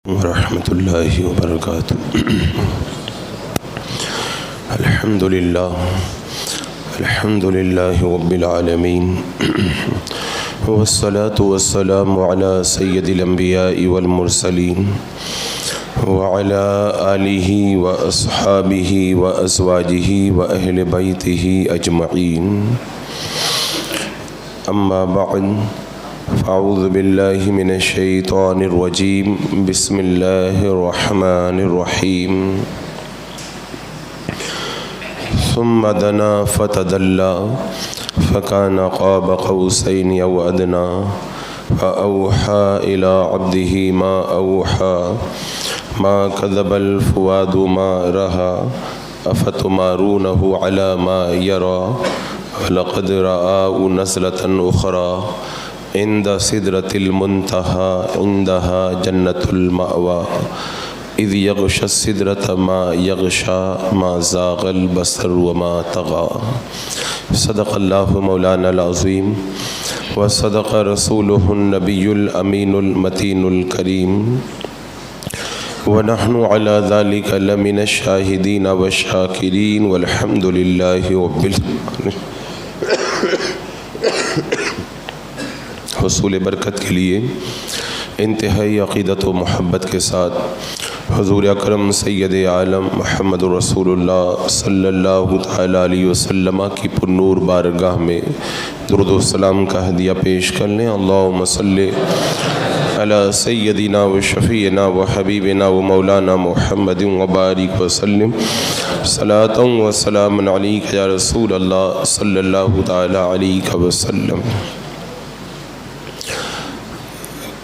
ورحمۃ اللہ وبرکاتہ۔ الحمد للہ رب العالمین، والصلاة والسلام علی سید الانبیاء والمرسلین وعلی آلہ واصحابہ وازواجہ واہل بیتہ اجمعین، اما بعد فاعوذ باللہ من الشیطان الرجیم، بسم اللہ الرحمن الرحیم۔ ثم دنا فتدلی فکان قاب قوسین او ادنی فاوحی الی عبدہ ما اوحی ما کذب الفؤاد ما رأى افتمارونہ علی ما یری ولقد رآہ نزلۃ اخری عند سدرۃ المنتہی عندہا جنۃ المأوی اذ یغشی السدرۃ ما یغشی ما زاغ البصر وما طغی۔ صدق اللہ مولانا العظیم وصدق رسولہ النبی الامین المتین الکریم، ونحن علی ذلک لمن الشاہدین والشاکرین، والحمد للہ رب العالمین۔ حصول برکت کے لیے انتہائی عقیدت و محبت کے ساتھ حضور اکرم سید عالم محمد رسول اللہ صلی اللہ تعالیٰ علیہ وسلم کی پرنور بارگاہ میں درود و سلام کا ہدیہ پیش کر لیں۔ اللہم صلی علی سیدنا و شفیعنا و حبیبنا و مولانا محمد وبارک وسلم، صلاۃ و سلام علیک یا رسول اللہ صلی اللہ تعالیٰ علیہ وسلم۔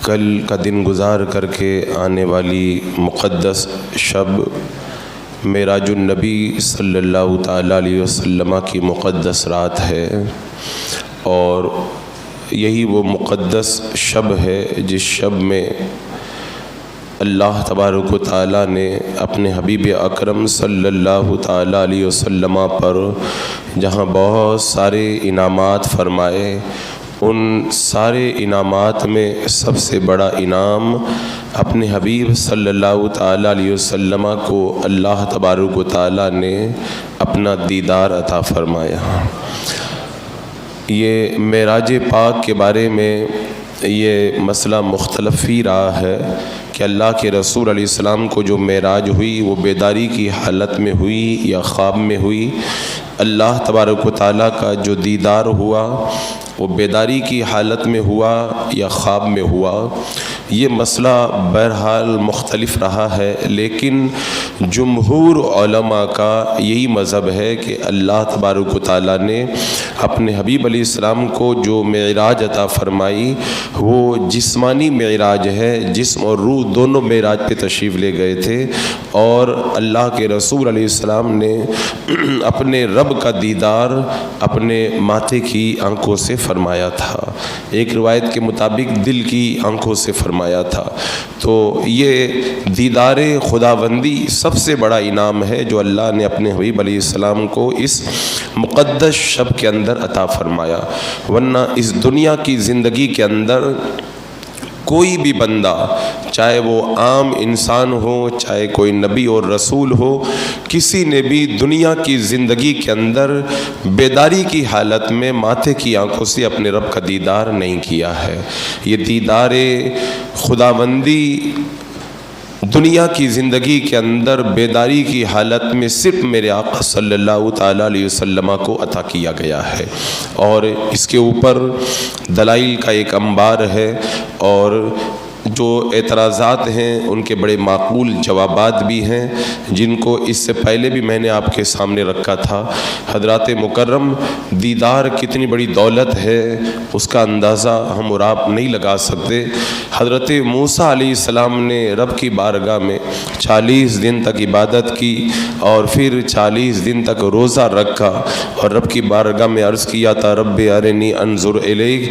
کل کا دن گزار کر کے آنے والی مقدس شب معراج النبی صلی اللہ تعالیٰ علیہ وسلم کی مقدس رات ہے، اور یہی وہ مقدس شب ہے جس شب میں اللہ تبارک و تعالیٰ نے اپنے حبیب اکرم صلی اللہ تعالیٰ علیہ وسلم پر جہاں بہت سارے انعامات فرمائے، ان سارے انعامات میں سب سے بڑا انعام اپنے حبیب صلی اللہ تعالیٰ علیہ وسلم کو اللہ تبارک و تعالیٰ نے اپنا دیدار عطا فرمایا۔ یہ معراج پاک کے بارے میں یہ مسئلہ مختلف ہی رہا ہے کہ اللہ کے رسول علیہ السلام کو جو معراج ہوئی وہ بیداری کی حالت میں ہوئی یا خواب میں ہوئی۔ اللہ تبارک و تعالیٰ کا جو دیدار ہوا وہ بیداری کی حالت میں ہوا یا خواب میں ہوا، یہ مسئلہ بہرحال مختلف رہا ہے، لیکن جمہور علماء کا یہی مذہب ہے کہ اللہ تبارک و تعالیٰ نے اپنے حبیب علیہ السلام کو جو معراج عطا فرمائی وہ جسمانی معراج ہے، جسم اور روح دونوں معراج پہ تشریف لے گئے تھے، اور اللہ کے رسول علیہ السلام نے اپنے رب کا دیدار اپنے ماتھے کی آنکھوں سے فرمایا تھا، ایک روایت کے مطابق دل کی آنکھوں سے فرمایا تھا۔ تو یہ دیدار خداوندی سب سے بڑا انعام ہے جو اللہ نے اپنے حبیب علیہ السلام کو اس مقدس شب کے اندر عطا فرمایا، ورنہ اس دنیا کی زندگی کے اندر کوئی بھی بندہ، چاہے وہ عام انسان ہو چاہے کوئی نبی اور رسول ہو، کسی نے بھی دنیا کی زندگی کے اندر بیداری کی حالت میں ماتھے کی آنکھوں سے اپنے رب کا دیدار نہیں کیا ہے۔ یہ دیدار خداوندی دنیا کی زندگی کے اندر بیداری کی حالت میں صرف میرے آقا صلی اللہ تعالیٰ علیہ وسلم کو عطا کیا گیا ہے، اور اس کے اوپر دلائل کا ایک انبار ہے، اور جو اعتراضات ہیں ان کے بڑے معقول جوابات بھی ہیں، جن کو اس سے پہلے بھی میں نے آپ کے سامنے رکھا تھا۔ حضرات مکرم، دیدار کتنی بڑی دولت ہے اس کا اندازہ ہم اور آپ نہیں لگا سکتے۔ حضرت موسیٰ علیہ السلام نے رب کی بارگاہ میں 40 دن تک عبادت کی، اور پھر 40 دن تک روزہ رکھا، اور رب کی بارگاہ میں عرض کیا تھا، رب ارنی انظر الیک،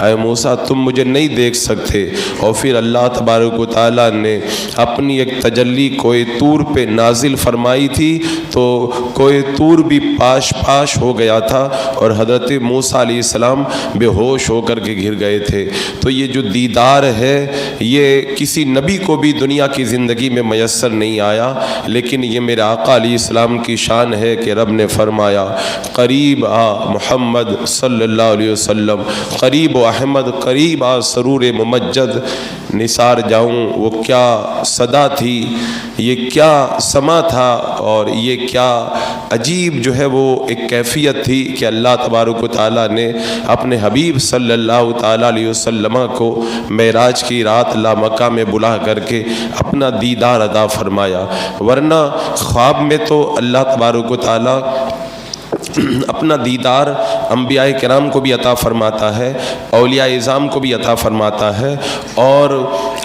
اے موسیٰ تم مجھے نہیں دیکھ سکتے. اور پھر اللہ تبارک و تعالیٰ نے اپنی ایک تجلی کوہ طور پہ نازل فرمائی تھی تو کوہ طور بھی پاش پاش ہو گیا تھا اور حضرت موسیٰ علیہ السلام بے ہوش ہو کر کے گر گئے تھے. تو یہ جو دیدار ہے یہ کسی نبی کو بھی دنیا کی زندگی میں میسر نہیں آیا، لیکن یہ میرے آقا علیہ السلام کی شان ہے کہ رب نے فرمایا قریب آ محمد صلی اللہ علیہ وسلم، قریب و احمد، قریب آ سرور ممجد. نثار جاؤں وہ کیا صدا تھی، یہ کیا سما تھا، اور یہ کیا عجیب جو ہے وہ ایک کیفیت تھی کہ اللہ تبارک و تعالیٰ نے اپنے حبیب صلی اللہ تعالیٰ علیہ وسلم کو معراج کی رات لامکہ میں بلا کر کے اپنا دیدار عطا فرمایا. ورنہ خواب میں تو اللہ تبارک و تعالیٰ اپنا دیدار انبیاء کرام کو بھی عطا فرماتا ہے، اولیاء اعظام کو بھی عطا فرماتا ہے، اور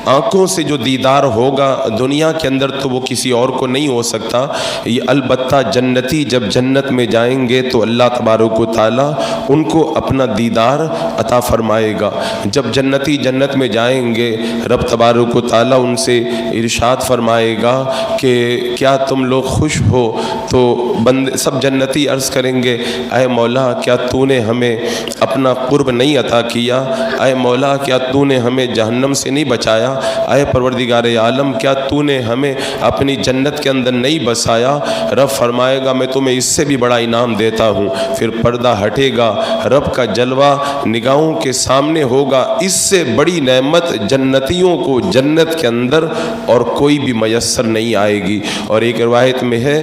آنکھوں سے جو دیدار ہوگا دنیا کے اندر تو وہ کسی اور کو نہیں ہو سکتا. یہ البتہ جنتی جب جنت میں جائیں گے تو اللہ تبارک و تعالیٰ ان کو اپنا دیدار عطا فرمائے گا. جب جنتی جنت میں جائیں گے رب تبارک و تعالیٰ ان سے ارشاد فرمائے گا کہ کیا تم لوگ خوش ہو؟ تو بندے سب جنتی عرض کریں گے اے مولا کیا تو نے ہمیں اپنا قرب نہیں عطا کیا؟ اے مولا کیا تو نے ہمیں جہنم سے نہیں بچایا؟ اے پروردگار عالم کیا تو نے ہمیں اپنی جنت کے اندر نہیں بسایا؟ رب فرمائے گا میں تمہیں اس سے بھی بڑا انعام دیتا ہوں. پھر پردہ ہٹے گا، رب کا جلوہ نگاہوں کے سامنے ہوگا. اس سے بڑی نعمت جنتیوں کو جنت کے اندر اور کوئی بھی میسر نہیں آئے گی. اور ایک روایت میں ہے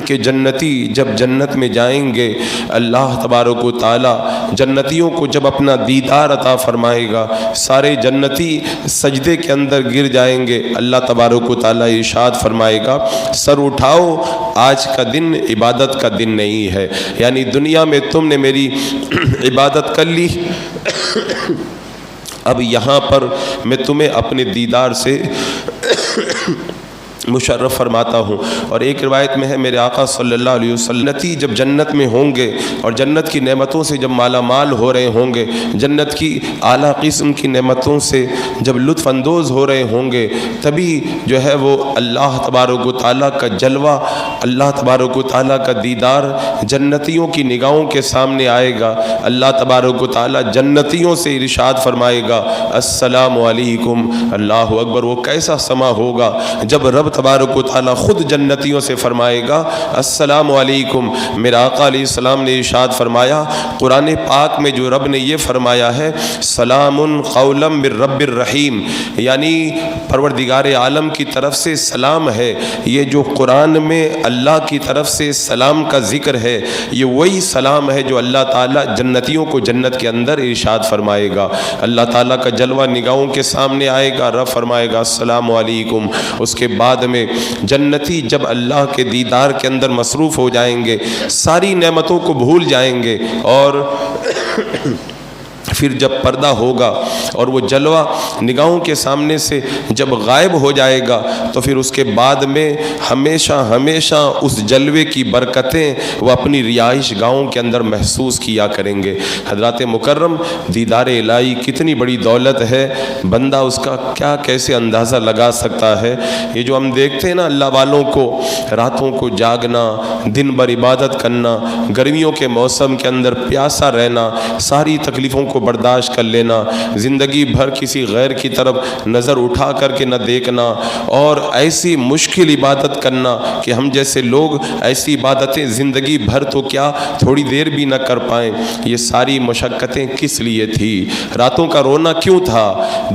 کہ جنتی جب جنت میں جائیں گے اللہ تبارک و تعالیٰ جنتیوں کو جب اپنا دیدار عطا فرمائے گا سارے جنتی سجدے کے اندر گر جائیں گے. اللہ تبارک و تعالیٰ ارشاد فرمائے گا سر اٹھاؤ آج کا دن عبادت کا دن نہیں ہے، یعنی دنیا میں تم نے میری عبادت کر لی، اب یہاں پر میں تمہیں اپنے دیدار سے مشرف فرماتا ہوں. اور ایک روایت میں ہے میرے آقا صلی اللہ علیہ وسلم جنتی جب جنت میں ہوں گے اور جنت کی نعمتوں سے جب مالا مال ہو رہے ہوں گے، جنت کی اعلیٰ قسم کی نعمتوں سے جب لطف اندوز ہو رہے ہوں گے، تبھی جو ہے وہ اللہ تبارک و تعالیٰ کا جلوہ، اللہ تبارک و تعالیٰ کا دیدار جنتیوں کی نگاہوں کے سامنے آئے گا. اللہ تبارک و تعالیٰ جنتیوں سے ارشاد فرمائے گا السلام علیکم. اللہ اکبر. وہ کیسا سما ہوگا جب رب تبارک و تعالیٰ خود جنتیوں سے فرمائے گا السلام علیکم. میرا آقا علیہ السلام نے ارشاد فرمایا قرآن پاک میں جو رب نے یہ فرمایا ہے سلام قولا من رب الرحیم، یعنی پروردگار عالم کی طرف سے سلام ہے. یہ جو قرآن میں اللہ کی طرف سے سلام کا ذکر ہے یہ وہی سلام ہے جو اللہ تعالیٰ جنتیوں کو جنت کے اندر ارشاد فرمائے گا. اللہ تعالیٰ کا جلوہ نگاہوں کے سامنے آئے گا، رب فرمائے گا السلام علیکم. اس کے بعد میں جنتی جب اللہ کے دیدار کے اندر مصروف ہو جائیں گے ساری نعمتوں کو بھول جائیں گے، اور پھر جب پردہ ہوگا اور وہ جلوہ نگاہوں کے سامنے سے جب غائب ہو جائے گا تو پھر اس کے بعد میں ہمیشہ ہمیشہ اس جلوے کی برکتیں وہ اپنی رہائش گاہوں کے اندر محسوس کیا کریں گے. حضرات مکرم دیدار الہی کتنی بڑی دولت ہے، بندہ اس کا کیا کیسے اندازہ لگا سکتا ہے. یہ جو ہم دیکھتے ہیں نا اللہ والوں کو راتوں کو جاگنا، دن بھر عبادت کرنا، گرمیوں کے موسم کے اندر پیاسا رہنا، ساری تکلیفوں کو برداشت کر لینا، زندگی بھر کسی غیر کی طرف نظر اٹھا کر کے نہ دیکھنا، اور ایسی مشکل عبادت کرنا کہ ہم جیسے لوگ ایسی عبادتیں زندگی بھر تو کیا تھوڑی دیر بھی نہ کر پائیں. یہ ساری مشقتیں کس لیے تھی؟ راتوں کا رونا کیوں تھا؟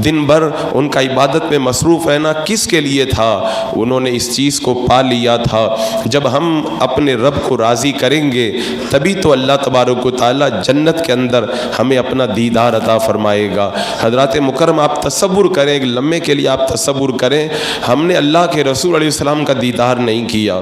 دن بھر ان کا عبادت میں مصروف رہنا کس کے لیے تھا؟ انہوں نے اس چیز کو پا لیا تھا جب ہم اپنے رب کو راضی کریں گے تبھی تو اللہ تبارک و تعالیٰ جنت کے اندر ہمیں اپنا دیدار عطا فرمائے گا. حضرات مکرم آپ تصور کریں، ایک لمحے کے لیے آپ تصور کریں ہم نے اللہ کے رسول علیہ السلام کا دیدار نہیں کیا،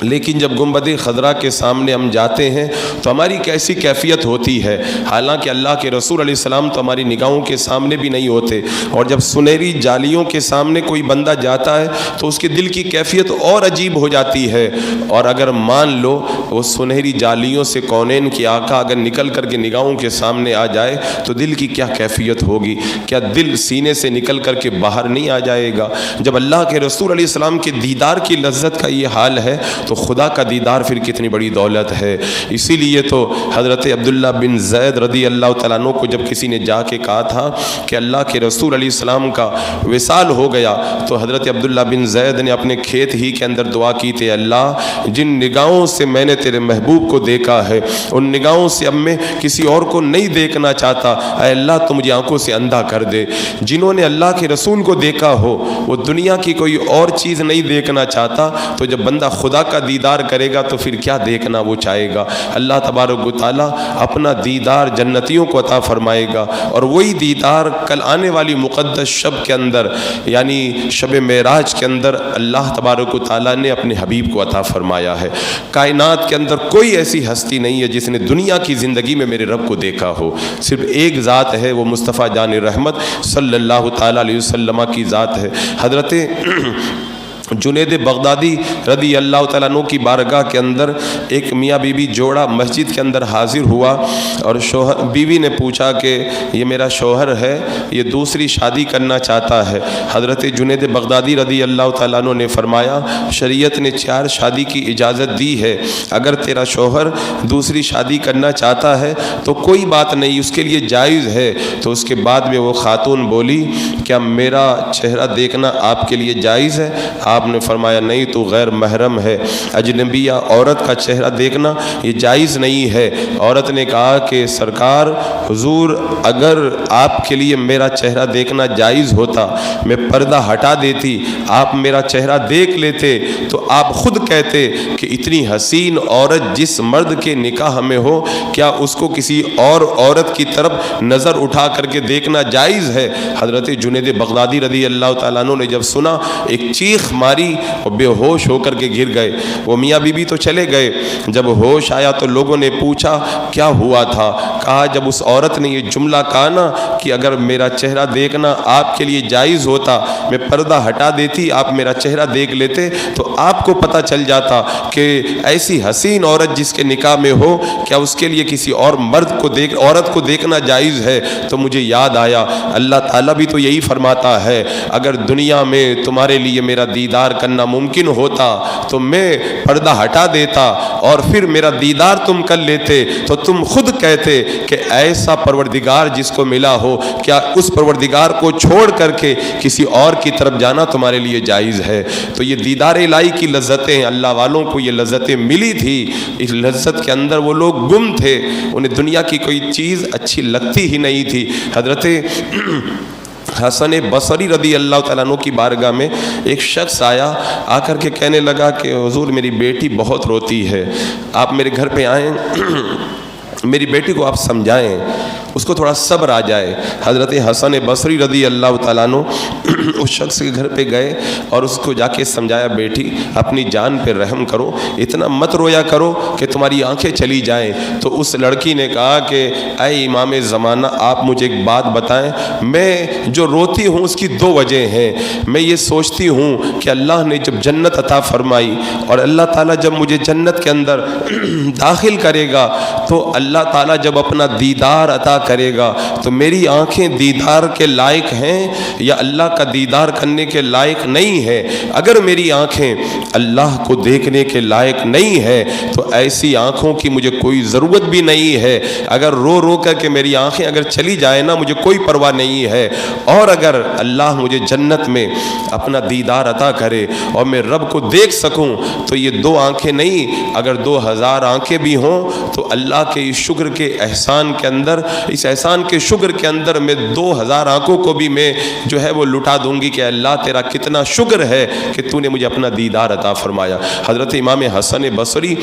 لیکن جب گنبد خضرا کے سامنے ہم جاتے ہیں تو ہماری کیسی کیفیت ہوتی ہے. حالانکہ اللہ کے رسول علیہ السلام تو ہماری نگاہوں کے سامنے بھی نہیں ہوتے, اور جب سنہری جالیوں کے سامنے کوئی بندہ جاتا ہے تو اس کے دل کی کیفیت اور عجیب ہو جاتی ہے. اور اگر مان لو وہ سنہری جالیوں سے کونین کی آقا اگر نکل کر کے نگاہوں کے سامنے آ جائے تو دل کی کیا کیفیت ہوگی؟ کیا دل سینے سے نکل کر کے باہر نہیں آ جائے گا؟ جب اللہ کے رسول علیہ السلام کے دیدار کی لذت کا یہ حال ہے تو خدا کا دیدار پھر کتنی بڑی دولت ہے. اسی لیے تو حضرت عبداللہ بن زید رضی اللہ تعالیٰ عنہ کو جب کسی نے جا کے کہا تھا کہ اللہ کے رسول علیہ السلام کا وصال ہو گیا تو حضرت عبداللہ بن زید نے اپنے کھیت ہی کے اندر دعا کی تھی, اللہ جن نگاہوں سے میں نے تیرے محبوب کو دیکھا ہے ان نگاہوں سے اب میں کسی اور کو نہیں دیکھنا چاہتا, اے اللہ تو مجھے آنکھوں سے اندھا کر دے. جنہوں نے اللہ کے رسول کو دیکھا ہو وہ دنیا کی کوئی اور چیز نہیں دیکھنا چاہتا, تو جب بندہ خدا کا دیدار کرے گا تو پھر کیا دیکھنا وہ چاہے گا؟ اللہ تبارک و تعالیٰ اپنا دیدار جنتیوں کو عطا فرمائے گا, اور وہی دیدار کل آنے والی مقدس شب کے اندر یعنی شب معراج کے اندر اللہ تبارک و تعالیٰ نے اپنے حبیب کو عطا فرمایا ہے. کائنات کے اندر کوئی ایسی ہستی نہیں ہے جس نے دنیا کی زندگی میں میرے رب کو دیکھا ہو, صرف ایک ذات ہے, وہ مصطفیٰ جان رحمت صلی اللہ تعالیٰ علیہ وسلم کی ذات ہے. حضرت جنید بغدادی رضی اللہ تعالیٰ عنہ کی بارگاہ کے اندر ایک میاں بیوی جوڑا مسجد کے اندر حاضر ہوا, اور بیوی نے پوچھا کہ یہ میرا شوہر ہے, یہ دوسری شادی کرنا چاہتا ہے. حضرت جنید بغدادی رضی اللہ تعالیٰ عنہ نے فرمایا شریعت نے 4 شادی کی اجازت دی ہے, اگر تیرا شوہر دوسری شادی کرنا چاہتا ہے تو کوئی بات نہیں, اس کے لیے جائز ہے. تو اس کے بعد میں وہ خاتون بولی کیا میرا چہرہ دیکھنا آپ کے لیے جائز ہے؟ آپ نے فرمایا نہیں, تو غیر محرم ہے, اجنبیہ عورت کا چہرہ دیکھنا یہ جائز نہیں ہے. عورت نے کہا کہ سرکار حضور اگر آپ کے لیے میرا چہرہ دیکھنا جائز ہوتا میں پردہ ہٹا دیتی, آپ میرا چہرہ دیکھ لیتے تو آپ خود کہتے کہ اتنی حسین عورت جس مرد کے نکاح میں ہو کیا اس کو کسی اور عورت کی طرف نظر اٹھا کر کے دیکھنا جائز ہے؟ حضرت جنید بغدادی رضی اللہ تعالیٰ عنہ نے جب سنا ایک چیخ ماری اور بے ہوش ہو کر کے گر گئے. وہ میاں بی بی تو چلے گئے, جب ہوش آیا تو لوگوں نے پوچھا کیا ہوا تھا؟ کہا جب اس عورت نے یہ جملہ کہا نا کہ اگر میرا چہرہ دیکھنا آپ کے لیے جائز ہوتا میں پردہ ہٹا دیتی, آپ میرا چہرہ دیکھ لیتے تو آپ کو پتہ چل جاتا کہ ایسی حسین عورت جس کے نکاح میں ہو کیا اس کے لیے کسی اور مرد کو عورت کو دیکھنا جائز ہے. تو مجھے یاد آیا اللہ تعالیٰ بھی تو یہی فرماتا ہے اگر دنیا میں تمہارے لیے میرا دیدار کرنا ممکن ہوتا تو میں پردہ ہٹا دیتا اور پھر میرا دیدار تم کر لیتے, تو تم خود کہتے کہ ایسا پروردگار جس کو ملا ہو کیا اس پروردگار کو چھوڑ کر کے کسی اور کی طرف جانا تمہارے لیے جائز ہے. تو یہ دیدار الہی کی لذتیں, اللہ والوں کو یہ لذتیں ملی تھی, اس لذت کے اندر وہ لوگ گم تھے, انہیں دنیا کی کوئی چیز اچھی لگتی ہی نہیں تھی. حضرت حسن بصری رضی اللہ تعالیٰ عنہ کی بارگاہ میں ایک شخص آیا, آ کر کے کہنے لگا کہ حضور میری بیٹی بہت روتی ہے, آپ میرے گھر پہ آئیں, میری بیٹی کو آپ سمجھائیں, اس کو تھوڑا صبر آ جائے. حضرت حسن بصری رضی اللہ تعالیٰ عنہ اس شخص کے گھر پہ گئے اور اس کو جا کے سمجھایا بیٹی اپنی جان پہ رحم کرو, اتنا مت رویا کرو کہ تمہاری آنکھیں چلی جائیں. تو اس لڑکی نے کہا کہ اے امام زمانہ آپ مجھے ایک بات بتائیں, میں جو روتی ہوں اس کی 2 وجہ ہیں. میں یہ سوچتی ہوں کہ اللہ نے جب جنت عطا فرمائی اور اللہ تعالیٰ جب مجھے جنت کے اندر داخل کرے گا تو اللہ تعالیٰ جب اپنا دیدار عطا کرے گا تو میری آنکھیں دیدار کے لائق ہیں یا اللہ کا دیدار کرنے کے لائق نہیں ہے. اگر میری آنکھیں اللہ کو دیکھنے کے لائق نہیں ہے تو ایسی آنکھوں کی مجھے کوئی ضرورت بھی نہیں ہے. اگر رو رو کر کے میری آنکھیں اگر چلی جائیں نا مجھے کوئی پرواہ نہیں ہے, اور اگر اللہ مجھے جنت میں اپنا دیدار عطا کرے اور میں رب کو دیکھ سکوں تو یہ 2 آنکھیں نہیں, اگر 2000 آنکھیں بھی ہوں تو اللہ کے اس شکر کے احسان کے اندر، اس احسان کے شکر کے اندر میں 2000 آنکھوں کو بھی میں جو ہے وہ لٹا دوں گی کہ اللہ تیرا کتنا شکر ہے کہ تو نے مجھے اپنا دیدار عطا فرمایا۔ حضرت امام حسن بصری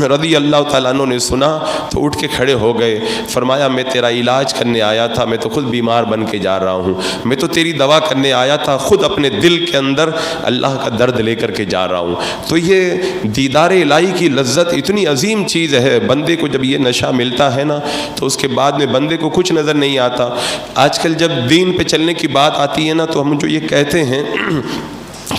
رضی اللہ تعالیٰ عنہ نے سنا تو اٹھ کے کھڑے ہو گئے، فرمایا میں تیرا علاج کرنے آیا تھا، میں تو خود بیمار بن کے جا رہا ہوں، میں تو تیری دوا کرنے آیا تھا، خود اپنے دل کے اندر اللہ کا درد لے کر کے جا رہا ہوں۔ تو یہ دیدار الہی کی لذت اتنی عظیم چیز ہے، بندے کو جب یہ نشہ ملتا ہے نا تو اس کے بعد میں بندے کو کچھ نظر نہیں آتا۔ آج کل جب دین پہ چلنے کی بات آتی ہے نا تو ہم جو یہ کہتے ہیں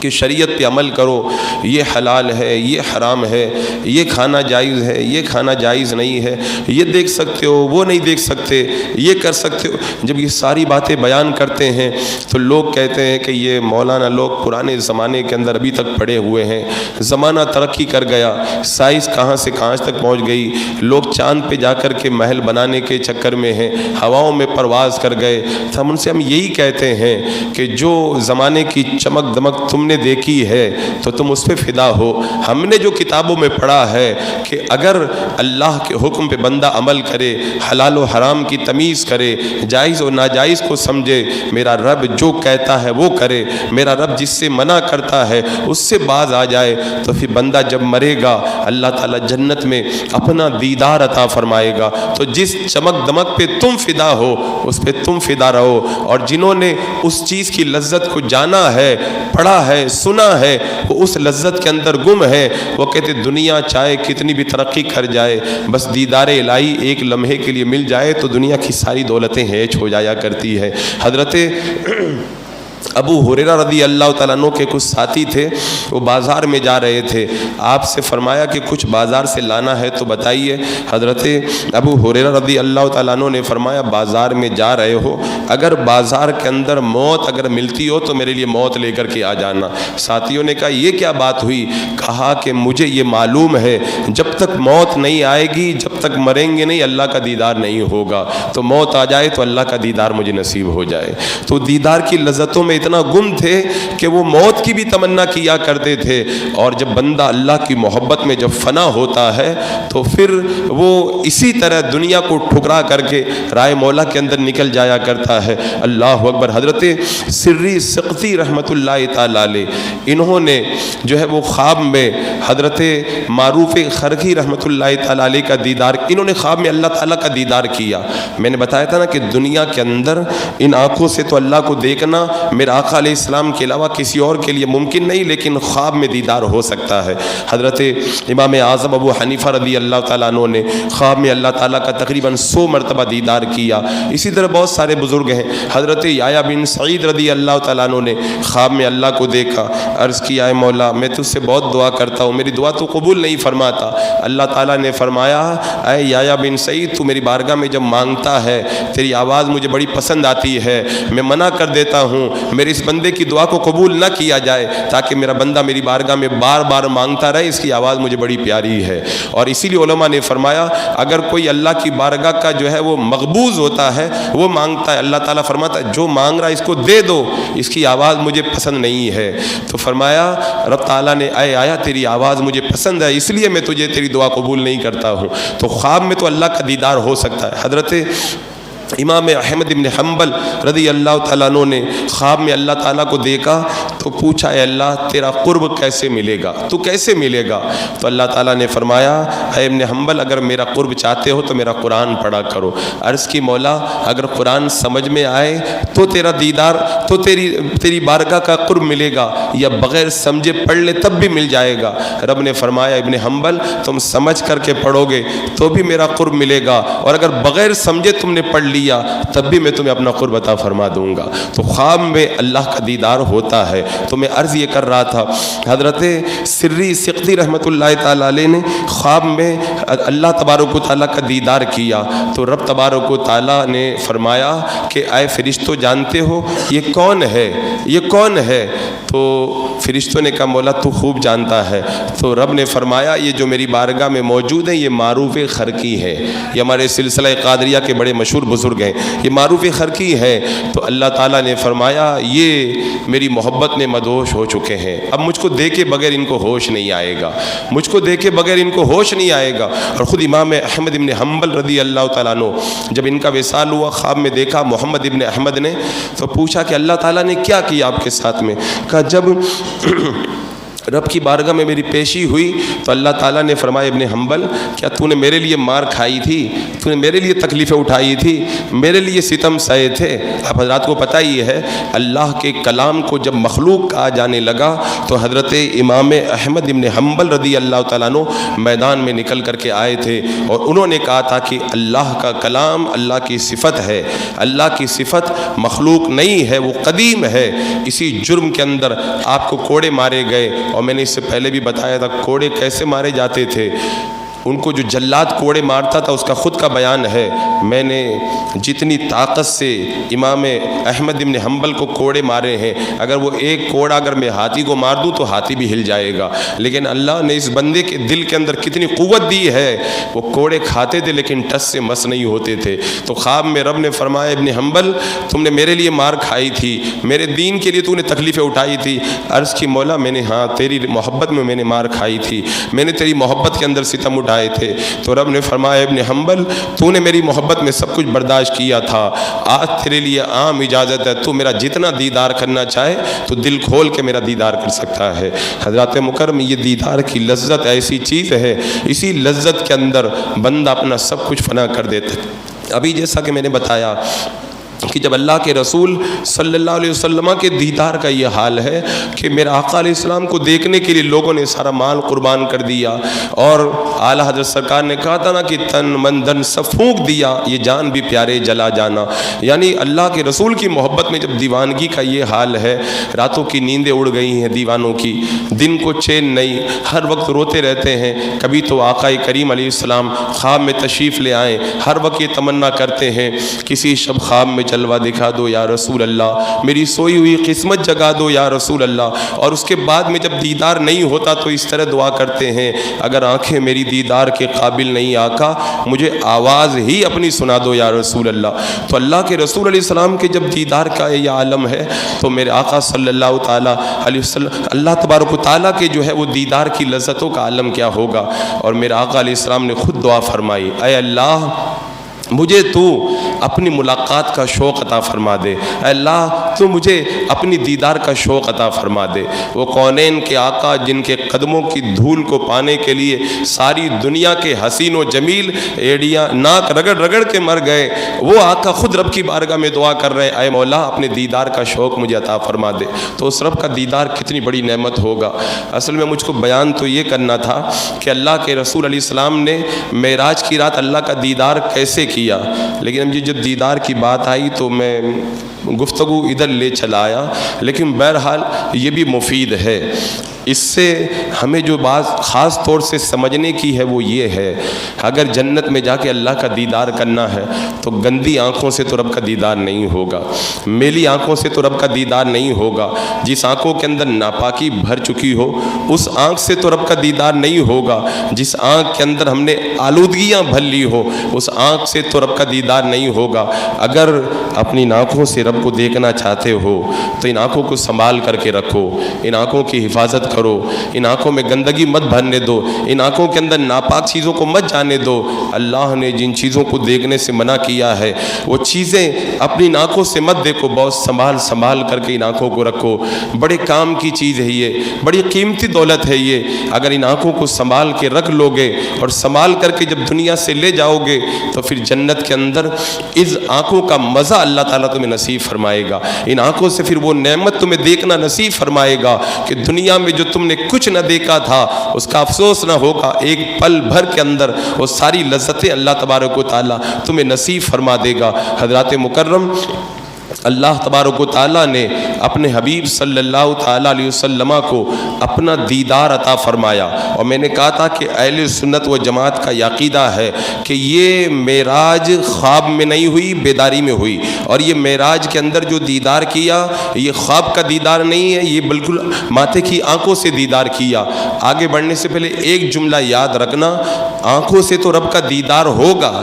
کہ شریعت پہ عمل کرو، یہ حلال ہے، یہ حرام ہے، یہ کھانا جائز ہے، یہ کھانا جائز نہیں ہے، یہ دیکھ سکتے ہو، وہ نہیں دیکھ سکتے، یہ کر سکتے ہو، جب یہ ساری باتیں بیان کرتے ہیں تو لوگ کہتے ہیں کہ یہ مولانا لوگ پرانے زمانے کے اندر ابھی تک پڑے ہوئے ہیں، زمانہ ترقی کر گیا، سائنس کہاں سے کہاں تک پہنچ گئی، لوگ چاند پہ جا کر کے محل بنانے کے چکر میں ہیں، ہواؤں میں پرواز کر گئے۔ تو ہم ان سے ہم یہی کہتے ہیں کہ جو زمانے کی چمک دمک تم نے دیکھی ہے تو تم اس پہ فدا ہو۔ ہم نے جو کتابوں میں پڑھا ہے کہ اگر اللہ کے حکم پہ بندہ عمل کرے، حلال و حرام کی تمیز کرے، جائز و ناجائز کو سمجھے، میرا رب جو کہتا ہے وہ کرے، میرا رب جس سے منع کرتا ہے اس سے باز آ جائے، تو پھر بندہ جب مرے گا اللہ تعالیٰ جنت میں اپنا دیدار عطا فرمائے گا۔ تو جس چمک دمک پہ تم فدا ہو اس پہ تم فدا رہو، اور جنہوں نے اس چیز کی لذت کو جانا ہے، پڑھا ہے، سنا ہے، وہ اس لذت کے اندر گم ہے۔ وہ کہتے دنیا چاہے کتنی بھی ترقی کر جائے، بس دیدار الہی ایک لمحے کے لیے مل جائے تو دنیا کی ساری دولتیں ہیچ ہو جایا کرتی ہے۔ حضرت ابو ہریرہ رضی اللہ تعالیٰ عنہ کے کچھ ساتھی تھے، وہ بازار میں جا رہے تھے، آپ سے فرمایا کہ کچھ بازار سے لانا ہے تو بتائیے۔ حضرت ابو ہریرہ رضی اللہ تعالیٰ عنہ نے فرمایا بازار میں جا رہے ہو، اگر بازار کے اندر موت اگر ملتی ہو تو میرے لیے موت لے کر کے آ جانا۔ ساتھیوں نے کہا یہ کیا بات ہوئی؟ کہا کہ مجھے یہ معلوم ہے جب تک موت نہیں آئے گی، جب تک مریں گے نہیں اللہ کا دیدار نہیں ہوگا، تو موت آ جائے تو اللہ کا دیدار مجھے نصیب ہو جائے۔ تو دیدار کی لذتوں میں اتنا گم تھے کہ وہ موت کی بھی تمنا کیا کرتے تھے، اور جب بندہ اللہ کی محبت میں جب فنا ہوتا ہے تو پھر وہ اسی طرح دنیا کو ٹھکرا کر کے رائے مولا کے اندر نکل جایا کرتا ہے۔ اللہ اکبر۔ حضرت سری سقطی رحمت اللہ تعالی علیہ، انہوں نے جو ہے وہ خواب میں حضرت معروف خرقی رحمت اللہ تعالی علیہ کا دیدار، انہوں نے خواب میں اللہ تعالیٰ کا دیدار کیا۔ میں نے بتایا تھا نا کہ دنیا کے اندر ان آنکھوں سے تو اللہ کو دیکھنا میرے آقا علیہ السلام کے علاوہ کسی اور کے لیے ممکن نہیں، لیکن خواب میں دیدار ہو سکتا ہے۔ حضرت امام اعظم ابو حنیفہ رضی اللہ تعالیٰ عنہ نے خواب میں اللہ تعالیٰ کا تقریباً 100 مرتبہ دیدار کیا۔ اسی طرح بہت سارے بزرگ ہیں۔ حضرت یحییٰ بن سعید رضی اللہ تعالیٰ عنہ نے خواب میں اللہ کو دیکھا، عرض کیا اے مولا میں تجھ سے بہت دعا کرتا ہوں، میری دعا تو قبول نہیں فرماتا۔ اللہ تعالیٰ نے فرمایا اے یحییٰ بن سعید تو میری بارگاہ میں جب مانگتا ہے تیری آواز مجھے بڑی پسند آتی ہے، میں منع کر دیتا ہوں میرے اس بندے کی دعا کو قبول نہ کیا جائے تاکہ میرا بندہ میری بارگاہ میں بار بار مانگتا رہے، اس کی آواز مجھے بڑی پیاری ہے۔ اور اسی لیے علماء نے فرمایا اگر کوئی اللہ کی بارگاہ کا جو ہے وہ مقبوض ہوتا ہے، وہ مانگتا ہے، اللہ تعالیٰ فرماتا ہے جو مانگ رہا ہے اس کو دے دو، اس کی آواز مجھے پسند نہیں ہے۔ تو فرمایا رب تعالیٰ نے اے آیا تیری آواز مجھے پسند ہے اس لیے میں تجھے تیری دعا قبول نہیں کرتا ہوں۔ تو خواب میں تو اللہ کا دیدار ہو سکتا ہے۔ حضرت امام احمد بن حنبل رضی اللہ تعالیٰ عنہ نے خواب میں اللہ تعالیٰ کو دیکھا تو پوچھا اے اللہ تیرا قرب کیسے ملے گا، تو کیسے ملے گا؟ تو اللہ تعالیٰ نے فرمایا اے ابن حنبل اگر میرا قرب چاہتے ہو تو میرا قرآن پڑھا کرو۔ عرض کی مولا اگر قرآن سمجھ میں آئے تو تیرا دیدار تو تیری بارگاہ کا قرب ملے گا، یا بغیر سمجھے پڑھ لے تب بھی مل جائے گا؟ رب نے فرمایا ابن حنبل تم سمجھ کر کے پڑھو گے تو بھی میرا قرب ملے گا، اور اگر بغیر سمجھے تم نے پڑھ لیا تب بھی میں تمہیں اپنا قرب عطا فرما دوں گا۔ تو خواب میں اللہ کا دیدار ہوتا ہے۔ تو میں عرض یہ کر رہا تھا حضرت سری سقطی رحمت اللہ تعالیٰ علیہ نے خواب میں اللہ تبارک و تعالیٰ کا دیدار کیا تو رب تبارک و تعالیٰ نے فرمایا کہ اے فرشتوں جانتے ہو یہ کون ہے، یہ کون ہے؟ تو فرشتوں نے کہا مولا تو خوب جانتا ہے۔ تو رب نے فرمایا یہ جو میری بارگاہ میں موجود ہیں یہ معروف خرقی ہے، یہ ہمارے سلسلہ قادریہ کے بڑے مشہور بزرگ ہیں، یہ معروف خرقی ہے۔ تو اللہ تعالیٰ نے فرمایا یہ میری محبت میں مدہوش ہو چکے ہیں، اب مجھ کو دیکھے بغیر ان کو ہوش نہیں آئے گا، مجھ کو دیکھے بغیر ان کو ہوش نہیں آئے گا۔ اور خود امام احمد ابن حنبل رضی اللہ تعالیٰ عنہ جب ان کا وصال ہوا، خواب میں دیکھا محمد ابن احمد نے، تو پوچھا کہ اللہ تعالیٰ نے کیا کیا آپ کے ساتھ میں؟ کہا جب رب کی بارگاہ میں میری پیشی ہوئی تو اللہ تعالیٰ نے فرمایا ابن حنبل کیا تو نے میرے لیے مار کھائی تھی، تو نے میرے لیے تکلیفیں اٹھائی تھی، میرے لیے ستم سہے تھے؟ آپ حضرات کو پتہ ہی ہے اللہ کے کلام کو جب مخلوق کہا جانے لگا تو حضرت امام احمد ابن حنبل رضی اللہ تعالیٰ عنہ میدان میں نکل کر کے آئے تھے اور انہوں نے کہا تھا کہ اللہ کا کلام اللہ کی صفت ہے، اللہ کی صفت مخلوق نہیں ہے، وہ قدیم ہے۔ اسی جرم کے اندر آپ کو کوڑے مارے گئے، اور میں نے اس سے پہلے بھی بتایا تھا کوڑے کیسے مارے جاتے تھے۔ ان کو جو جلاد کوڑے مارتا تھا اس کا خود کا بیان ہے، میں نے جتنی طاقت سے امام احمد ابن حنبل کو کوڑے مارے ہیں، اگر وہ ایک کوڑا اگر میں ہاتھی کو مار دوں تو ہاتھی بھی ہل جائے گا، لیکن اللہ نے اس بندے کے دل کے اندر کتنی قوت دی ہے، وہ کوڑے کھاتے تھے لیکن ٹس سے مس نہیں ہوتے تھے۔ تو خواب میں رب نے فرمایا ابن حنبل تم نے میرے لیے مار کھائی تھی، میرے دین کے لیے تو نے تکلیفیں اٹھائی تھی۔ عرض کی مولا میں نے ہاں تیری محبت میں نے مار کھائی تھی، میں نے تیری محبت کے اندر ستم اٹھائے تھے۔ تو رب نے فرمایا ابن حنبل تو نے میری محبت میں سب کچھ برداشت کیا تھا، آج تیرے لیے عام اجازت ہے، تو میرا جتنا دیدار کرنا چاہے تو دل کھول کے میرا دیدار کر سکتا ہے۔ حضرات مکرم یہ دیدار کی لذت ایسی چیز ہے، اسی لذت کے اندر بندہ اپنا سب کچھ فنا کر دیتا ہے۔ ابھی جیسا کہ میں نے بتایا کہ جب اللہ کے رسول صلی اللہ علیہ وسلم کے دیدار کا یہ حال ہے کہ میرے آقا علیہ السلام کو دیکھنے کے لیے لوگوں نے سارا مال قربان کر دیا، اور اعلیٰ حضرت سرکار نے کہا تھا نا کہ تن من دھن سب پھونک دیا، یہ جان بھی پیارے جلا جانا، یعنی اللہ کے رسول کی محبت میں جب دیوانگی کا یہ حال ہے، راتوں کی نیندیں اڑ گئی ہیں دیوانوں کی، دن کو چین نہیں، ہر وقت روتے رہتے ہیں۔ کبھی تو آقا کریم علیہ السلام خواب میں تشریف لے آئیں، ہر وقت یہ تمنا کرتے ہیں کسی شب خواب میں جلوہ دکھا دو یا رسول اللہ، میری سوئی ہوئی قسمت جگا دو یا رسول اللہ۔ اور اس کے بعد میں جب دیدار نہیں ہوتا تو اس طرح دعا کرتے ہیں اگر آنکھیں میری دیدار کے قابل نہیں آقا مجھے آواز ہی اپنی سنا دو یا رسول اللہ۔ تو اللہ کے رسول علیہ السلام کے جب دیدار کا یہ عالم ہے تو میرے آقا صلی اللہ تعالیٰ علیہ وسلم اللہ تبارک و تعالیٰ کے جو ہے وہ دیدار کی لذتوں کا عالم کیا ہوگا۔ اور میرے آقا علیہ السلام نے خود دعا فرمائی، اے اللہ مجھے تو اپنی ملاقات کا شوق عطا فرما دے، اے اللہ تو مجھے اپنی دیدار کا شوق عطا فرما دے۔ وہ کونین کے آقا جن کے قدموں کی دھول کو پانے کے لیے ساری دنیا کے حسین و جمیل ایڑیاں ناک رگڑ رگڑ کے مر گئے، وہ آقا خود رب کی بارگاہ میں دعا کر رہے اے مولا اپنے دیدار کا شوق مجھے عطا فرما دے۔ تو اس رب کا دیدار کتنی بڑی نعمت ہوگا۔ اصل میں مجھ کو بیان تو یہ کرنا تھا کہ اللہ کے رسول علیہ السلام نے معراج کی رات اللہ کا دیدار کیسے کیا، لیکن جب دیدار کی بات آئی تو میں گفتگو ادھر لے چلا آیا، لیکن بہرحال یہ بھی مفید ہے۔ اس سے ہمیں جو بات خاص طور سے سمجھنے کی ہے وہ یہ ہے اگر جنت میں جا کے اللہ کا دیدار کرنا ہے تو گندی آنکھوں سے تو رب کا دیدار نہیں ہوگا، میلی آنکھوں سے تو رب کا دیدار نہیں ہوگا۔ جس آنکھوں کے اندر ناپاکی بھر چکی ہو اس آنکھ سے تو رب کا دیدار نہیں ہوگا، جس آنکھ کے اندر ہم نے آلودگیاں بھر لی ہو اس آنکھ سے تو رب کا دیدار نہیں ہوگا۔ اگر اپنی آنکھوں سے رب کو دیکھنا چاہتے ہو تو ان آنکھوں کو سنبھال کر کے رکھو، ان آنکھوں کی حفاظت کرو، ان آنکھوں میں گندگی مت بھرنے دو، ان آنکھوں کے اندر ناپاک چیزوں کو مت جانے دو۔ اللہ نے جن چیزوں کو دیکھنے سے منع کیا ہے وہ چیزیں اپنی آنکھوں سے مت دیکھو، بہت سنبھال کر کے ان آنکھوں کو رکھو۔ بڑے کام کی چیز ہے یہ، بڑی قیمتی دولت ہے یہ، اگر ان آنکھوں کو سنبھال کے رکھ لو گے اور سنبھال کر کے جب دنیا سے لے جاؤ گے تو پھر جنت کے اندر اس آنکھوں کا مزہ اللہ تعالیٰ تمہیں نصیب فرمائے گا، ان آنکھوں سے پھر وہ نعمت تمہیں دیکھنا نصیب فرمائے گا کہ دنیا میں جو تم نے کچھ نہ دیکھا تھا اس کا افسوس نہ ہوگا، ایک پل بھر کے اندر وہ ساری لذتیں اللہ تبارک و تعالیٰ تمہیں نصیب فرما دے گا۔ حضرات مکرم اللہ تبارک و تعالیٰ نے اپنے حبیب صلی اللہ تعالیٰ علیہ وسلم کو اپنا دیدار عطا فرمایا، اور میں نے کہا تھا کہ اہل سنت و جماعت کا یہ عقیدہ ہے کہ یہ معراج خواب میں نہیں ہوئی، بیداری میں ہوئی، اور یہ معراج کے اندر جو دیدار کیا یہ خواب کا دیدار نہیں ہے، یہ بالکل ماتھے کی آنکھوں سے دیدار کیا۔ آگے بڑھنے سے پہلے ایک جملہ یاد رکھنا، آنکھوں سے تو رب کا دیدار ہوگا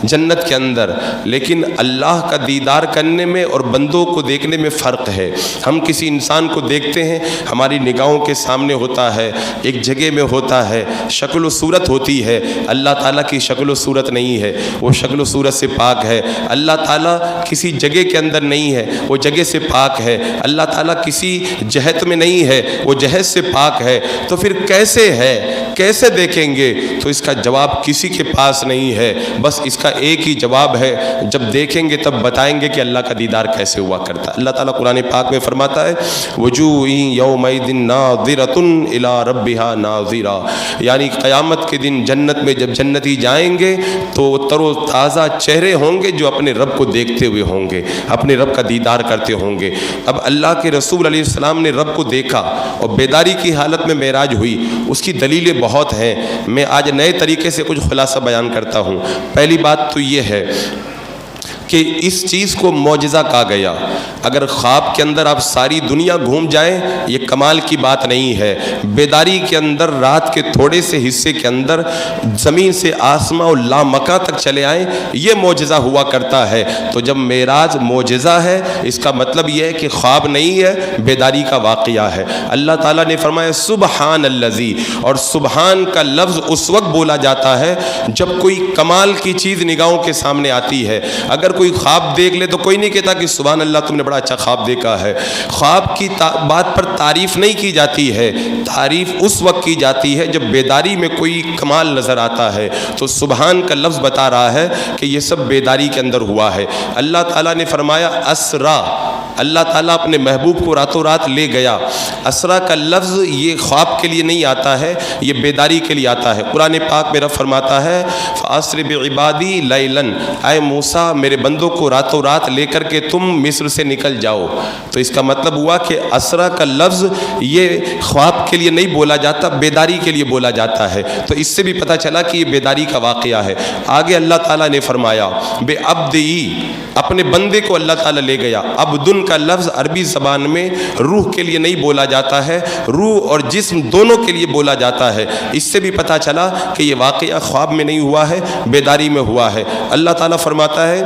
جنت کے اندر، لیکن اللہ کا دیدار کرنے میں اور بندوں کو دیکھنے میں فرق ہے۔ ہم کسی انسان کو دیکھتے ہیں، ہماری نگاہوں کے سامنے ہوتا ہے، ایک جگہ میں ہوتا ہے، شکل و صورت ہوتی ہے۔ اللہ تعالیٰ کی شکل و صورت نہیں ہے، وہ شکل و صورت سے پاک ہے۔ اللہ تعالیٰ کسی جگہ کے اندر نہیں ہے، وہ جگہ سے پاک ہے۔ اللہ تعالیٰ کسی جہت میں نہیں ہے، وہ جہت سے پاک ہے۔ تو پھر کیسے ہے، کیسے دیکھیں گے؟ تو اس کا جواب کسی کے پاس نہیں ہے، بس اس کا ایک ہی جواب ہے، جب دیکھیں گے تب بتائیں گے کہ اللہ کا دیدار کیسے ہوا کرتا ہے۔ اللہ تعالیٰ قرآن پاک میں فرماتا ہے وجوہ یومئذ ناظرۃ الی ربھا ناظرہ، یعنی قیامت کے دن جنت میں جب جنتی جائیں گے تو تر و تازہ چہرے ہوں گے جو اپنے رب کو دیکھتے ہوئے ہوں گے، اپنے رب کا دیدار کرتے ہوں گے۔ اب اللہ کے رسول علیہ السلام نے رب کو دیکھا اور بیداری کی حالت میں معراج ہوئی، اس کی دلیلیں بہت ہیں۔ میں آج نئے طریقے سے کچھ خلاصہ بیان کرتا ہوں۔ پہلی بات تو یہ ہے کہ اس چیز کو معجزہ کہا گیا۔ اگر خواب کے اندر آپ ساری دنیا گھوم جائیں یہ کمال کی بات نہیں ہے۔ بیداری کے اندر رات کے تھوڑے سے حصے کے اندر زمین سے آسماں اور لامکاں تک چلے آئیں یہ معجزہ ہوا کرتا ہے۔ تو جب معراج معجزہ ہے اس کا مطلب یہ ہے کہ خواب نہیں ہے، بیداری کا واقعہ ہے۔ اللہ تعالیٰ نے فرمایا سبحان الذی، اور سبحان کا لفظ اس وقت بولا جاتا ہے جب کوئی کمال کی چیز نگاہوں کے سامنے آتی ہے۔ اگر کوئی خواب دیکھ لے تو کوئی نہیں کہتا کہ سبحان اللہ تم نے بڑا اچھا خواب دیکھا ہے۔ خواب کی بات پر تعریف نہیں کی جاتی ہے، تعریف اس وقت کی جاتی ہے جب بیداری میں کوئی کمال نظر آتا ہے۔ تو سبحان کا لفظ بتا رہا ہے کہ یہ سب بیداری کے اندر ہوا ہے۔ اللہ تعالیٰ نے فرمایا اسرا، اللہ تعالیٰ اپنے محبوب کو راتوں رات لے گیا۔ اسرا کا لفظ یہ خواب کے لیے نہیں آتا ہے، یہ بیداری کے لیے آتا ہے۔ قرآن پاک میں رب فرماتا ہے فَأَسْرِ بِعِبَادِي لَيْلًا، اے موسیٰ میرے بندوں کو راتوں رات لے کر کے تم مصر سے نکل جاؤ۔ تو اس کا مطلب ہوا کہ اسرا کا لفظ یہ خواب کے لیے نہیں بولا جاتا، بیداری کے لیے بولا جاتا ہے۔ تو اس سے بھی پتہ چلا کہ یہ بیداری کا واقعہ ہے۔ آگے اللہ تعالیٰ نے فرمایا بے عبدی، اپنے بندے کو اللہ تعالیٰ لے گیا۔ عبدن کا لفظ عربی زبان میں روح کے لیے نہیں بولا جاتا ہے، روح اور جسم دونوں کے لیے بولا جاتا ہے۔ اس سے بھی پتہ چلا کہ یہ واقعہ خواب میں نہیں ہوا ہے، بیداری میں ہوا ہے۔ اللہ تعالیٰ فرماتا ہے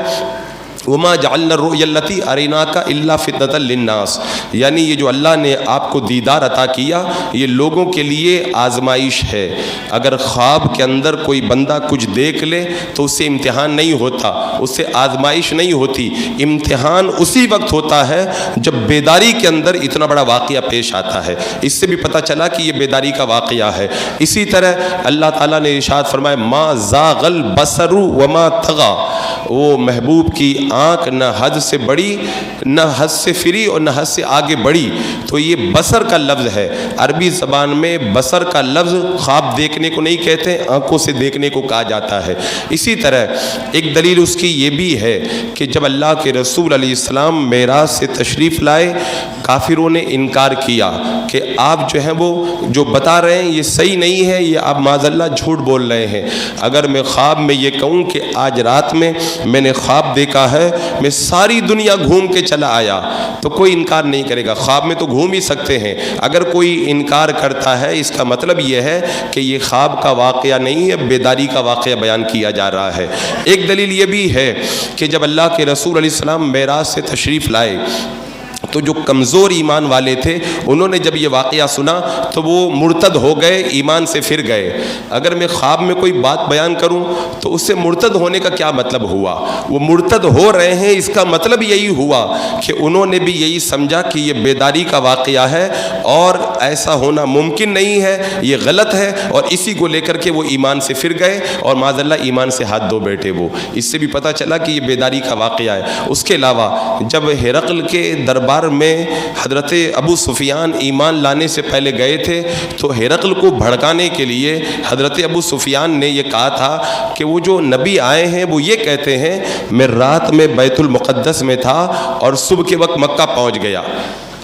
وما جعلنا الرؤيا التي اريناك الا فتنة للناس، یعنی یہ جو اللہ نے آپ کو دیدار عطا کیا یہ لوگوں کے لیے آزمائش ہے۔ اگر خواب کے اندر کوئی بندہ کچھ دیکھ لے تو اس سے امتحان نہیں ہوتا، اس سے آزمائش نہیں ہوتی، امتحان اسی وقت ہوتا ہے جب بیداری کے اندر اتنا بڑا واقعہ پیش آتا ہے۔ اس سے بھی پتہ چلا کہ یہ بیداری کا واقعہ ہے۔ اسی طرح اللہ تعالیٰ نے ارشاد فرمایا ما زاغ البصر وما طغى، وہ محبوب کی آنکھ نہ حد سے بڑی، نہ حد سے فری اور نہ حد سے آگے بڑھی۔ تو یہ بصر کا لفظ ہے، عربی زبان میں بصر کا لفظ خواب دیکھنے کو نہیں کہتے، آنکھوں سے دیکھنے کو کہا جاتا ہے۔ اسی طرح ایک دلیل اس کی یہ بھی ہے کہ جب اللہ کے رسول علیہ السلام معراج سے تشریف لائے کافروں نے انکار کیا کہ آپ جو ہیں وہ جو بتا رہے ہیں یہ صحیح نہیں ہے، یہ آپ معاذ اللہ جھوٹ بول رہے ہیں۔ اگر میں خواب میں یہ کہوں کہ آج رات میں نے خواب دیکھا ہے، میں ساری دنیا گھوم کے چلا آیا، تو کوئی انکار نہیں کرے گا۔ خواب میں تو گھوم ہی سکتے ہیں، اگر کوئی انکار کرتا ہے اس کا مطلب یہ ہے کہ یہ خواب کا واقعہ نہیں ہے، بیداری کا واقعہ بیان کیا جا رہا ہے۔ ایک دلیل یہ بھی ہے کہ جب اللہ کے رسول علیہ السلام معراج سے تشریف لائے تو جو کمزور ایمان والے تھے انہوں نے جب یہ واقعہ سنا تو وہ مرتد ہو گئے، ایمان سے پھر گئے۔ اگر میں خواب میں کوئی بات بیان کروں تو اس سے مرتد ہونے کا کیا مطلب ہوا؟ وہ مرتد ہو رہے ہیں، اس کا مطلب یہی ہوا کہ انہوں نے بھی یہی سمجھا کہ یہ بیداری کا واقعہ ہے اور ایسا ہونا ممکن نہیں ہے، یہ غلط ہے، اور اسی کو لے کر کے وہ ایمان سے پھر گئے اور معاذ اللہ ایمان سے ہاتھ دھو بیٹھے۔ وہ اس سے بھی پتہ چلا کہ یہ بیداری کا واقعہ ہے۔ اس کے علاوہ جب ہرقل کے دربار میں حضرت ابو سفیان ایمان لانے سے پہلے گئے تھے تو ہرقل کو بھڑکانے کے لیے حضرت ابو سفیان نے یہ کہا تھا کہ وہ جو نبی آئے ہیں وہ یہ کہتے ہیں میں رات میں بیت المقدس میں تھا اور صبح کے وقت مکہ پہنچ گیا۔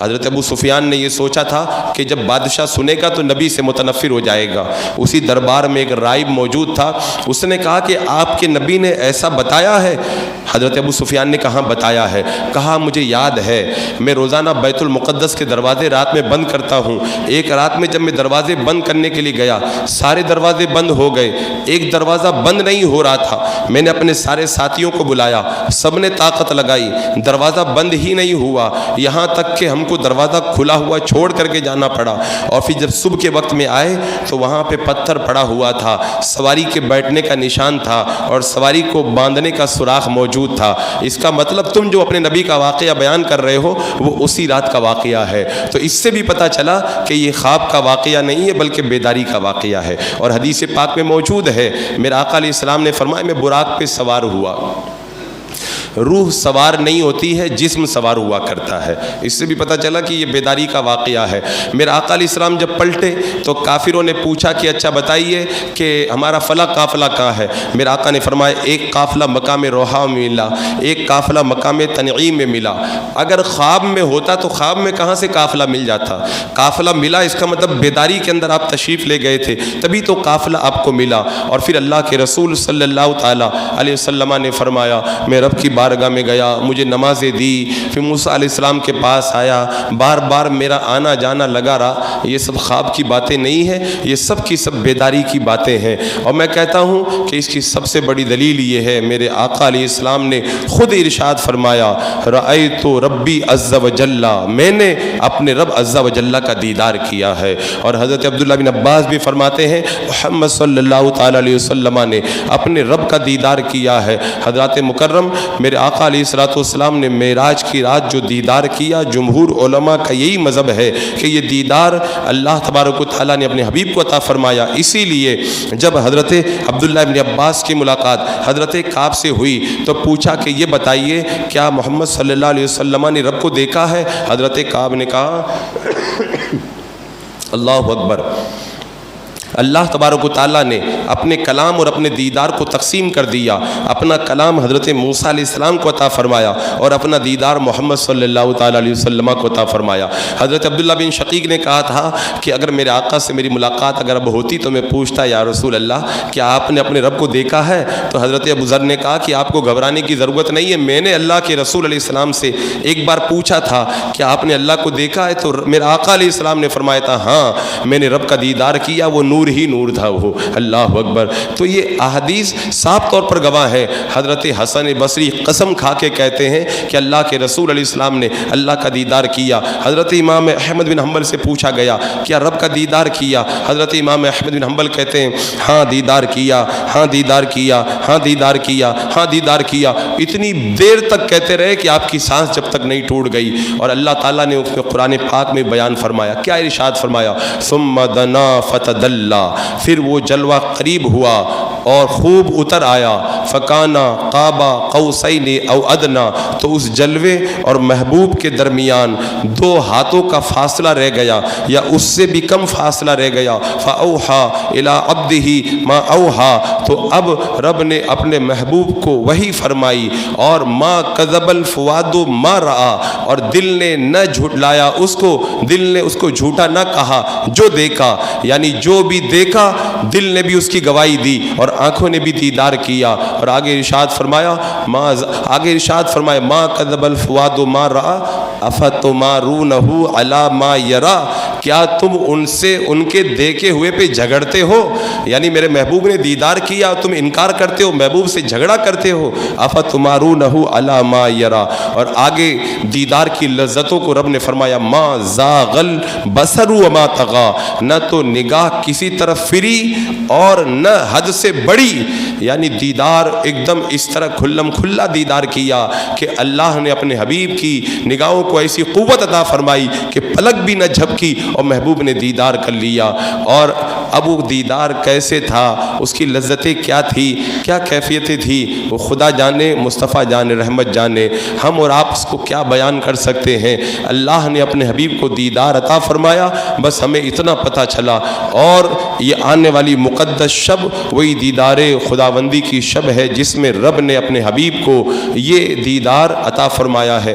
حضرت ابو سفیان نے یہ سوچا تھا کہ جب بادشاہ سنے گا تو نبی سے متنفر ہو جائے گا۔ اسی دربار میں ایک راہب موجود تھا، اس نے کہا کہ آپ کے نبی نے ایسا بتایا ہے؟ حضرت ابو سفیان نے کہاں بتایا ہے؟ کہا مجھے یاد ہے میں روزانہ بیت المقدس کے دروازے رات میں بند کرتا ہوں. ایک رات میں جب میں دروازے بند کرنے کے لیے گیا، سارے دروازے بند ہو گئے، ایک دروازہ بند نہیں ہو رہا تھا. میں نے اپنے سارے ساتھیوں کو بلایا، سب نے طاقت لگائی، دروازہ بند ہی نہیں ہوا، یہاں تک کہ ہم کو دروازہ کھلا ہوا چھوڑ کر کے جانا پڑا. اور پھر جب صبح کے وقت میں آئے تو وہاں پہ پتھر پڑا ہوا تھا، سواری کے بیٹھنے کا نشان تھا اور سواری کو باندھنے کا سوراخ موجود تھا. اس کا مطلب تم جو اپنے نبی کا واقعہ بیان کر رہے ہو وہ اسی رات کا واقعہ ہے. تو اس سے بھی پتہ چلا کہ یہ خواب کا واقعہ نہیں ہے بلکہ بیداری کا واقعہ ہے. اور حدیث پاک میں موجود ہے، میرے آقا علیہ السلام نے فرمایا میں براق پہ سوار ہوا. روح سوار نہیں ہوتی ہے، جسم سوار ہوا کرتا ہے. اس سے بھی پتہ چلا کہ یہ بیداری کا واقعہ ہے. میرے آقا علیہ السلام جب پلٹے تو کافروں نے پوچھا کہ اچھا بتائیے کہ ہمارا فلاں قافلہ کہاں ہے؟ میرے آقا نے فرمایا ایک قافلہ مقام روحا میں ملا، ایک قافلہ مقام تنعیم میں ملا. اگر خواب میں ہوتا تو خواب میں کہاں سے قافلہ مل جاتا؟ قافلہ ملا اس کا مطلب بیداری کے اندر آپ تشریف لے گئے تھے، تبھی تو قافلہ آپ کو ملا. اور پھر اللہ کے رسول صلی اللہ تعالیٰ علیہ وسلم نے فرمایا میں رب کی بارگاہ میں گیا، مجھے نمازیں دی، پھر موسیٰ علیہ السلام کے پاس آیا، بار بار میرا آنا جانا لگا رہا. یہ سب خواب کی باتیں نہیں ہیں، یہ سب کی سب بیداری کی باتیں ہیں. اور میں کہتا ہوں کہ اس کی سب سے بڑی دلیل یہ ہے، میرے آقا علیہ السلام نے خود ارشاد فرمایا رأیت ربی عز و جل، میں نے اپنے رب عز و جل کا دیدار کیا ہے. اور حضرت عبداللہ بن عباس بھی فرماتے ہیں محمد صلی اللہ تعالیٰ علیہ وسلم نے اپنے رب کا دیدار کیا ہے. حضرات مکرم میرے آقا علیہ السلام نے معراج کی رات جو دیدار کیا، جمہور علماء کا یہی مذہب ہے کہ یہ دیدار اللہ تبارک و تعالیٰ نے اپنے حبیب کو عطا فرمایا. اسی لیے جب حضرت عبداللہ بن عباس کی ملاقات حضرت کعب سے ہوئی تو پوچھا کہ یہ بتائیے کیا محمد صلی اللہ علیہ وسلم نے رب کو دیکھا ہے؟ حضرت کعب نے کہا اللہ اکبر. اللہ تبارک و تعالیٰ نے اپنے کلام اور اپنے دیدار کو تقسیم کر دیا. اپنا کلام حضرت موسیٰ علیہ السلام کو عطا فرمایا اور اپنا دیدار محمد صلی اللہ تعالیٰ علیہ وسلم کو عطا فرمایا. حضرت عبداللہ بن شقیق نے کہا تھا کہ اگر میرے آقا سے میری ملاقات اگر اب ہوتی تو میں پوچھتا یا رسول اللہ کیا آپ نے اپنے رب کو دیکھا ہے؟ تو حضرت ابو ذر نے کہا کہ آپ کو گھبرانے کی ضرورت نہیں ہے، میں نے اللہ کے رسول علیہ السلام سے ایک بار پوچھا تھا کہ آپ نے اللہ کو دیکھا ہے؟ تو میرا آقا علیہ السلام نے فرمایا تھا ہاں میں نے رب کا دیدار کیا، وہ نور ہی نور تھا وہ. اللہ اکبر. تو یہ احادیث صاف طور پر گواہ ہے. حضرت حسن بصری قسم کھا کے کہتے ہیں کہ اللہ کے رسول علیہ السلام نے اللہ کا دیدار کیا. حضرت امام احمد بن حنبل سے پوچھا گیا کیا رب کا دیدار کیا؟ حضرت امام احمد بن حنبل کہتے ہیں ہاں دیدار کیا، ہاں دیدار کیا، ہاں دیدار کیا، ہاں دیدار کیا. اتنی دیر تک کہتے رہے کہ آپ کی سانس جب تک نہیں ٹوٹ گئی. اور اللہ تعالیٰ نے اس میں قرآن پاک میں بیان فرمایا، کیا ارشاد فرمایا ثم دنا فتدلی، پھر وہ جلوہ قریب ہوا اور خوب اتر آیا. فکانا قابا قوسین او ادنا، تو اس جلوے اور محبوب کے درمیان 2 ہاتھوں کا فاصلہ رہ گیا یا اس سے بھی کم فاصلہ رہ گیا. فاوحا الی عبدہ ما اوحا، تو اب رب نے اپنے محبوب کو وحی فرمائی. اور ما کذب الفؤاد ما رآ، اور دل نے نہ جھٹلایا اس کو، دل نے اس کو جھوٹا نہ کہا جو دیکھا. یعنی جو بھی دیکھا دل نے بھی اس کی گواہی دی اور آنکھوں نے بھی دیدار کیا. اور آگے ارشاد فرمایا ما کذب الفؤاد ما رآ افتمارونہ علی ما یرا، کیا تم ان سے ان کے دیکھے ہوئے پہ جھگڑتے ہو؟ یعنی میرے محبوب نے دیدار کیا تم انکار کرتے ہو، محبوب سے جھگڑا کرتے ہو. افتمارونہ علی ما یرا. اور آگے دیدار کی لذتوں کو رب نے فرمایا ما زاغ البصر وما طغى، نہ تو نگاہ کسی طرف فری اور نہ حد سے بڑی. یعنی دیدار ایک دم اس طرح کھلم کھلا دیدار کیا کہ اللہ نے اپنے حبیب کی نگاہوں کو ایسی قوت عطا فرمائی کہ پلک بھی نہ جھپکی اور محبوب نے دیدار کر لیا. اور اب وہ دیدار کیسے تھا، اس کی لذتیں کیا تھی، کیا کیفیتیں تھی، وہ خدا جانے، مصطفیٰ جانے، رحمت جانے. ہم اور آپ اس کو کیا بیان کر سکتے ہیں. اللہ نے اپنے حبیب کو دیدار عطا فرمایا، بس ہمیں اتنا پتہ چلا. اور یہ آنے والی مقدس شب وہی دیدار خداوندی کی شب ہے جس میں رب نے اپنے حبیب کو یہ دیدار عطا فرمایا ہے.